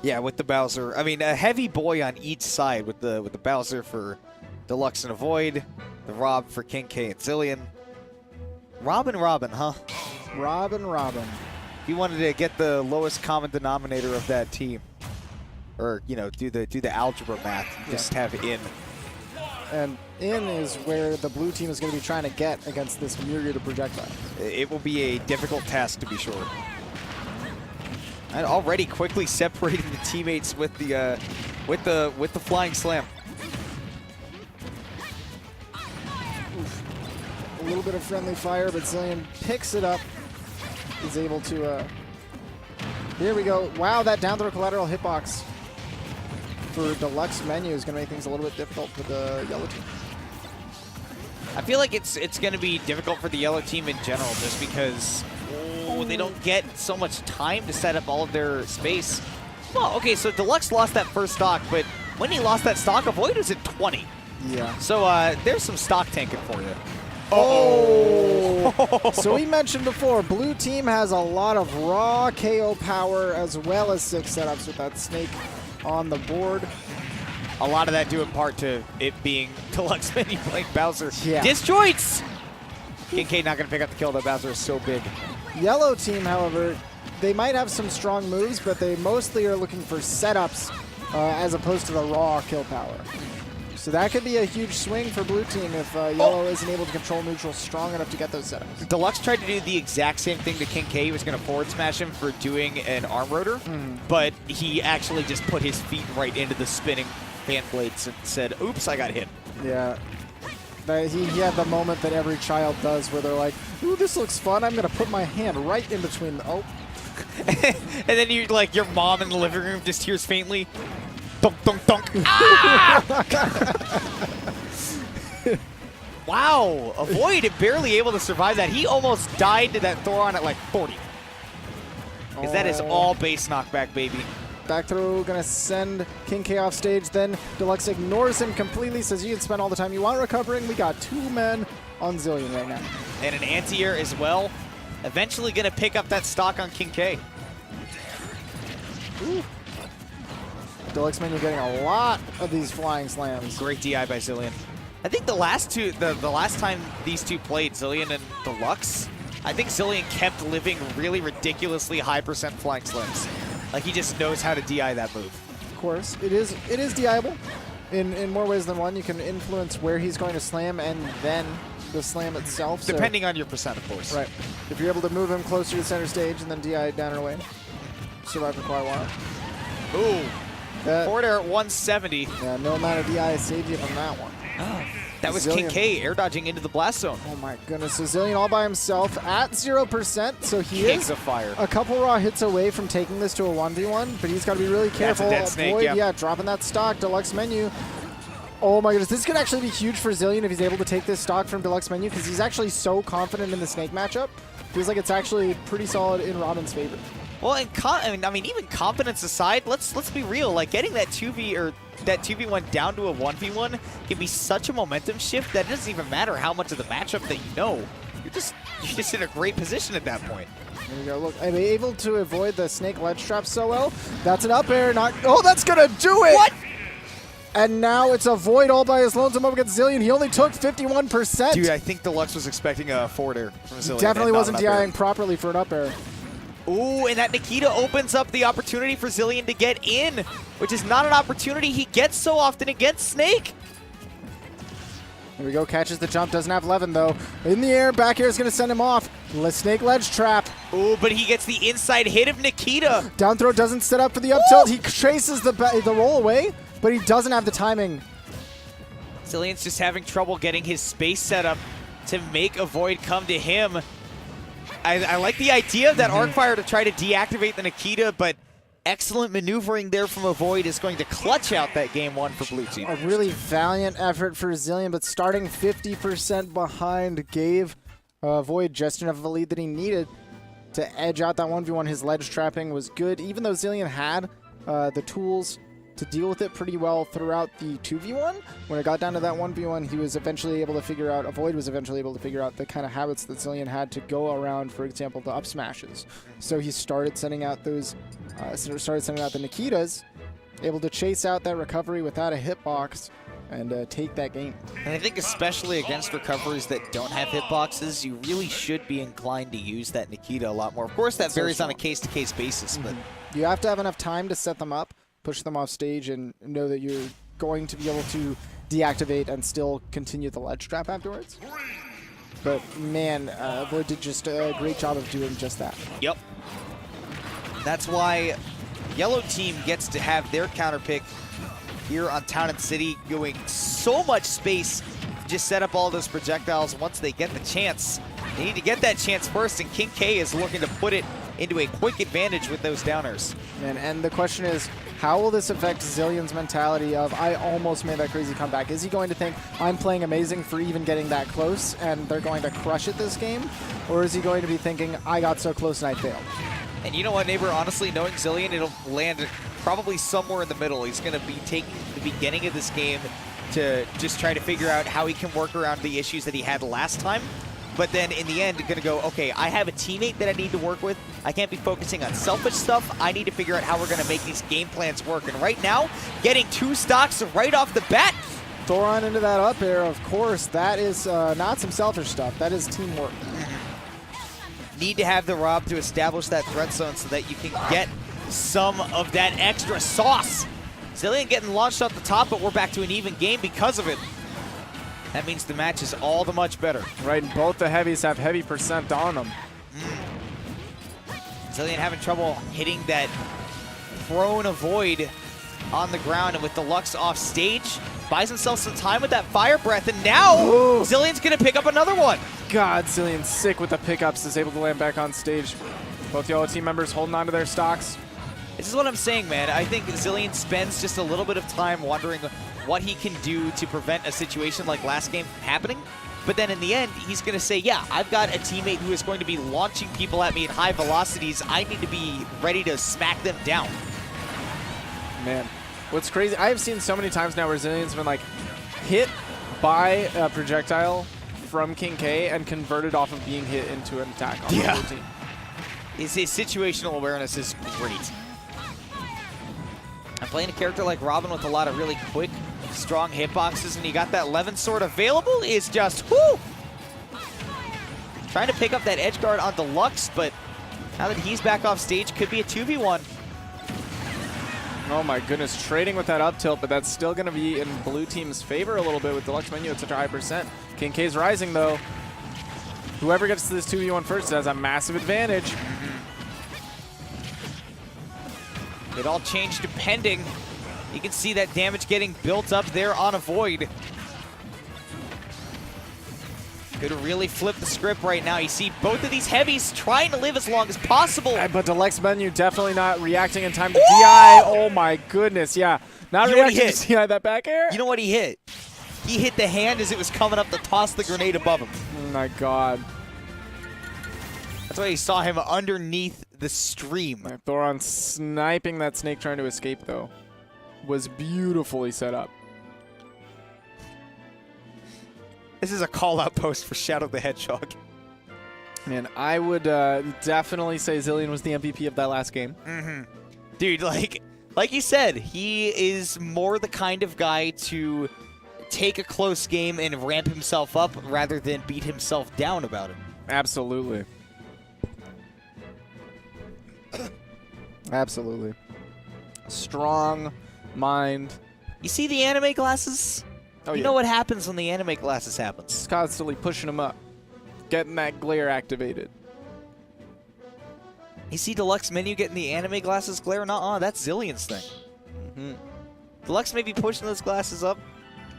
Yeah, with the Bowser. I mean, a heavy boy on each side with the Bowser for Deluxe and AvoiD, the Rob for KingK and Xillion. Robin, huh? Robin. He wanted to get the lowest common denominator of that team, or you know, do the algebra math. And just have in. And in is where the blue team is going to be trying to get against this myriad of projectiles. It will be a difficult task to be sure. And already quickly separating the teammates with the flying slam. Oof. A little bit of friendly fire, but Xillion picks it up. Is able to. Here we go. Wow, that down throw collateral hitbox for Deluxemenu is going to make things a little bit difficult for the yellow team. I feel like it's going to be difficult for the yellow team in general, just because they don't get so much time to set up all of their space. Well, okay, so Deluxe lost that first stock, but when he lost that stock, AvoiD was at 20. Yeah. So there's some stock tanking for you. Oh! So we mentioned before, blue team has a lot of raw KO power as well as 6 setups with that snake on the board. A lot of that due in part to it being Deluxemenu playing Bowser. Yeah. Disjoints! KingK not going to pick up the kill. That Bowser is so big. Yellow team, however, they might have some strong moves, but they mostly are looking for setups as opposed to the raw kill power. So that could be a huge swing for blue team if yellow isn't able to control neutral strong enough to get those setups. Deluxe tried to do the exact same thing to KingK. He was going to forward smash him for doing an arm rotor, but he actually just put his feet right into the spinning fan blades and said, oops, I got hit. Yeah. He had the moment that every child does where they're like, ooh, this looks fun. I'm going to put my hand right in between the... Oh. And then you like your mom in the living room just hears faintly, dunk, dunk, dunk. Ah! Wow, AvoiD barely able to survive that. He almost died to that Thoron at like 40. Because that is all base knockback, baby. Back throw, gonna send KingK off stage, then Deluxe ignores him completely, says you can spend all the time you want recovering. We got 2 men on Xillion right now. And an anti-air as well. Eventually gonna pick up that stock on KingK. Ooh. Deluxemenu getting a lot of these flying slams. Great DI by Xillion. I think the last time these two played, Xillion and Deluxe, I think Xillion kept living really ridiculously high % flying slams. Like he just knows how to DI that move. Of course, it is DIable in more ways than one. You can influence where he's going to slam and then the slam itself. Depending on your percent, of course. Right. If you're able to move him closer to center stage and then DI down and away, survive for quite a while. Ooh. Forward air at 170. Yeah, no amount of DI saved you from that one. That was Xillion. KingK air dodging into the blast zone. Oh my goodness, so Xillion all by himself at 0%, so he is a fire. A couple raw hits away from taking this to a 1v1, but he's got to be really careful. That's a dead snake, AvoiD, yeah, dropping that stock, Deluxemenu. Oh my goodness, this could actually be huge for Xillion if he's able to take this stock from Deluxemenu, because he's actually so confident in the snake matchup. Feels like it's actually pretty solid in Robin's favor. Well, and I mean, even confidence aside, let's be real. Like getting that 2v1 down to a 1v1 can be such a momentum shift that it doesn't even matter how much of the matchup that you know. You're just in a great position at that point. There you go. Look, I'm able to avoid the snake ledge trap so well. That's an up air. Not. Oh, that's gonna do it. What? And now it's AvoiD all by his lonesome up against Xillion. He only took 51%. Dude, I think Deluxe was expecting a forward air from Xillion. He definitely wasn't DIing properly for an up air. Ooh, and that Nikita opens up the opportunity for Xillion to get in, which is not an opportunity he gets so often against Snake. Here we go, catches the jump, doesn't have Levin though. In the air, back air is going to send him off. Snake ledge trap. Ooh, but he gets the inside hit of Nikita. Down throw doesn't set up for the up tilt. He traces the roll away, but he doesn't have the timing. Xillion's just having trouble getting his space set up to make AvoiD come to him. I like the idea of that arc fire to try to deactivate the Nikita, but excellent maneuvering there from AvoiD is going to clutch out that game 1 for blue team. A really valiant effort for Xillion, but starting 50% behind gave AvoiD just enough of a lead that he needed to edge out that 1v1. His ledge trapping was good, even though Xillion had the tools to deal with it pretty well throughout the 2v1. When it got down to that 1v1, he was eventually able to figure out, AvoiD was eventually able to figure out the kind of habits that Xillion had to go around, for example, the up smashes. So he started sending out those, started sending out the Nikitas, able to chase out that recovery without a hitbox and take that game. And I think especially against recoveries that don't have hitboxes, you really should be inclined to use that Nikita a lot more. Of course, that varies on a case-to-case basis, but you have to have enough time to set them up, push them off stage, and know that you're going to be able to deactivate and still continue the ledge trap afterwards. But man, AvoiD did just a great job of doing just that. Yep. That's why Yellow Team gets to have their counter pick here on Town and City, going so much space to just set up all those projectiles once they get the chance. They need to get that chance first, and KingK is looking to put it into a quick advantage with those downers. And the question is, how will this affect Xillion's mentality of, I almost made that crazy comeback? Is he going to think, I'm playing amazing for even getting that close, and they're going to crush it this game? Or is he going to be thinking, I got so close and I failed? And you know what, neighbor, honestly, knowing Xillion, it'll land probably somewhere in the middle. He's going to be taking the beginning of this game to just try to figure out how he can work around the issues that he had last time. But then in the end, going to go, okay, I have a teammate that I need to work with. I can't be focusing on selfish stuff. I need to figure out how we're going to make these game plans work. And right now, getting 2 stocks right off the bat. Thoron into that up air, of course. That is not some selfish stuff. That is teamwork. Need to have the Rob to establish that threat zone so that you can get some of that extra sauce. Xillion getting launched off the top, but we're back to an even game because of it. That means the match is all the much better. Right, and both the heavies have heavy percent on them. Xillion having trouble hitting that prone AvoiD on the ground, and with Deluxe off stage, buys himself some time with that fire breath, and now Xillion's gonna pick up another one. God, Xillion's sick with the pickups, is able to land back on stage. Both Yellow Team members holding on to their stocks. This is what I'm saying, man. I think Xillion spends just a little bit of time wondering what he can do to prevent a situation like last game from happening. But then in the end, he's going to say, yeah, I've got a teammate who is going to be launching people at me at high velocities. I need to be ready to smack them down. Man, what's crazy, I have seen so many times now where Xillion's been like hit by a projectile from KingK and converted off of being hit into an attack on the other team. His situational awareness is great. I'm playing a character like Robin with a lot of really quick, strong hitboxes, and you got that Levin sword available is just, whoo! Trying to pick up that edge guard on Deluxe, but now that he's back off stage, could be a 2v1. Oh my goodness, trading with that up tilt, but that's still going to be in blue team's favor a little bit with Deluxemenu at such a high percent. KingK's rising though. Whoever gets to this 2v1 first has a massive advantage. It all changed depending. You can see that damage getting built up there on AvoiD. Could really flip the script right now. You see both of these heavies trying to live as long as possible. But Deluxemenu definitely not reacting in time to DI. Oh my goodness, yeah. Not reacting to DI that back air. You know what he hit? He hit the hand as it was coming up to toss the grenade above him. Oh my god. That's why you saw him underneath the stream. Thoron sniping that snake trying to escape though. Was beautifully set up. This is a call-out post for Shadow the Hedgehog. Man, I would definitely say Xillion was the MVP of that last game. Dude, like you said, he is more the kind of guy to take a close game and ramp himself up rather than beat himself down about it. Absolutely. Absolutely. Strong mind. You see the anime glasses? Oh, you know what happens when the anime glasses happens. It's constantly pushing him up. Getting that glare activated. You see Deluxemenu getting the anime glasses glare? Nuh-uh, that's Xillion's thing. Deluxe may be pushing those glasses up,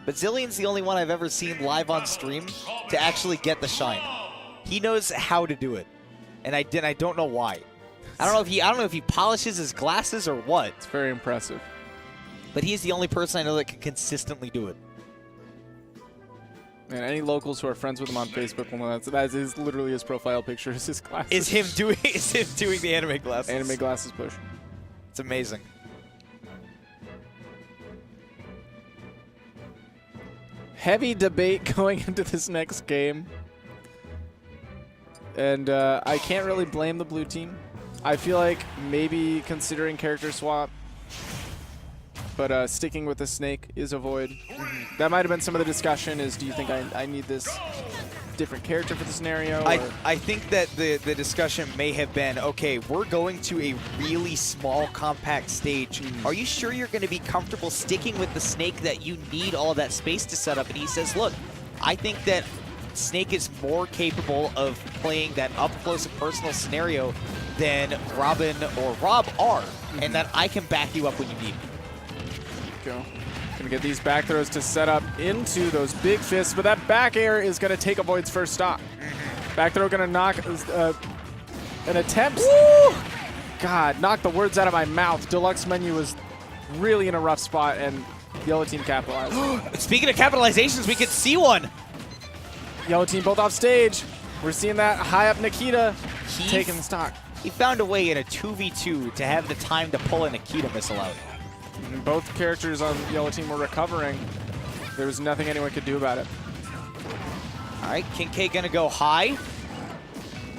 but Xillion's the only one I've ever seen live on stream to actually get the shine. He knows how to do it, and I don't know why. I don't know if he polishes his glasses or what. It's very impressive. But he's the only person I know that can consistently do it. And any locals who are friends with him on Facebook will know that is literally his profile picture. Is his glasses. Is him doing the anime glasses. Anime glasses push. It's amazing. Heavy debate going into this next game. And I can't really blame the blue team. I feel like maybe considering character swap, but sticking with the snake is AvoiD. That might have been some of the discussion is, do you think I need this different character for the scenario? I think that the discussion may have been, okay, we're going to a really small, compact stage. Are you sure you're going to be comfortable sticking with the snake that you need all that space to set up? And he says, look, I think that Snake is more capable of playing that up-close and personal scenario than Robin or Rob are, and that I can back you up when you need me. Go. Gonna get these back throws to set up into those big fists, but that back air is gonna take AvoiD's first stock. Back throw gonna knock an attempt. Woo! God, knock the words out of my mouth. Deluxemenu was really in a rough spot, and Yellow Team capitalized. Speaking of capitalizations, we could see one. Yellow Team both off stage. We're seeing that high up Nikita taking the stock. He found a way in a 2v2 to have the time to pull a Nikita missile out. And both characters on Yellow Team were recovering. There was nothing anyone could do about it. All right, KingK gonna go high.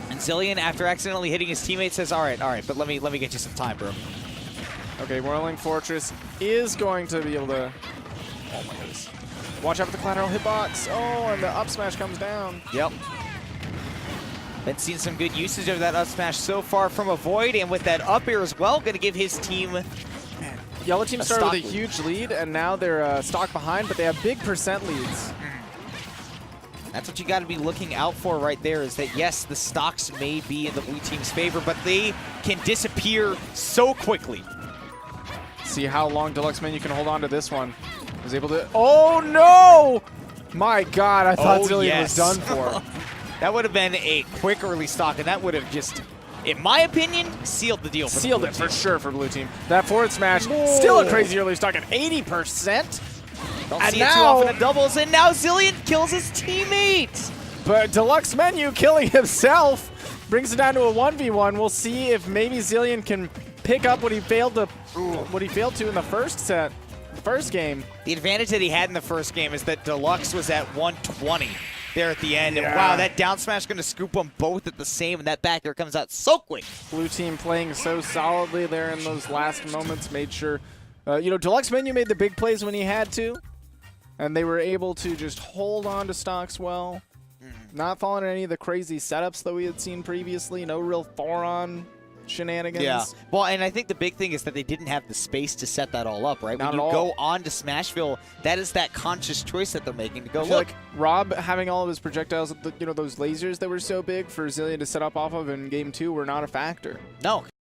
And Xillion, after accidentally hitting his teammate, says, all right, but let me get you some time, bro. Okay, Whirling Fortress is going to be able to... Oh my goodness. Watch out for the collateral hitbox. Oh, and the up smash comes down. Yep. Been seeing some good usage of that up smash so far from AvoiD, and with that up air as well, going to give his team... Yellow Team started with a huge lead, and now they're stock behind, but they have big percent leads. That's what you got to be looking out for right there, is that, yes, the stocks may be in the blue team's favor, but they can disappear so quickly. See how long Deluxemenu can hold on to this one. Was able to... Oh, no! My God, I thought Xillion was done for. That would have been a quick early stock, and that would have just, in my opinion, sealed the deal for Sealed the blue it team. for sure for blue team. That forward smash, still a crazy early stock at 80%. Don't see it too often in doubles, and now Xillion kills his teammate. But Deluxemenu killing himself brings it down to a 1v1. We'll see if maybe Xillion can pick up what he failed to in the first set, the first game. The advantage that he had in the first game is that Deluxe was at 120 there at the end. And wow, that down smash going to scoop them both at the same, and that back air comes out so quick. Blue team playing so solidly there in those last moments, made sure, you know, Deluxemenu made the big plays when he had to, and they were able to just hold on to stocks well, not falling in any of the crazy setups that we had seen previously, no real Thoron shenanigans. Yeah. Well, and I think the big thing is that they didn't have the space to set that all up, right? Not when at you all. go on to Smashville, that is that conscious choice that they're making to go, I feel look. like Rob having all of his projectiles, you know, those lasers that were so big for Xillion to set up off of in game 2 were not a factor. No.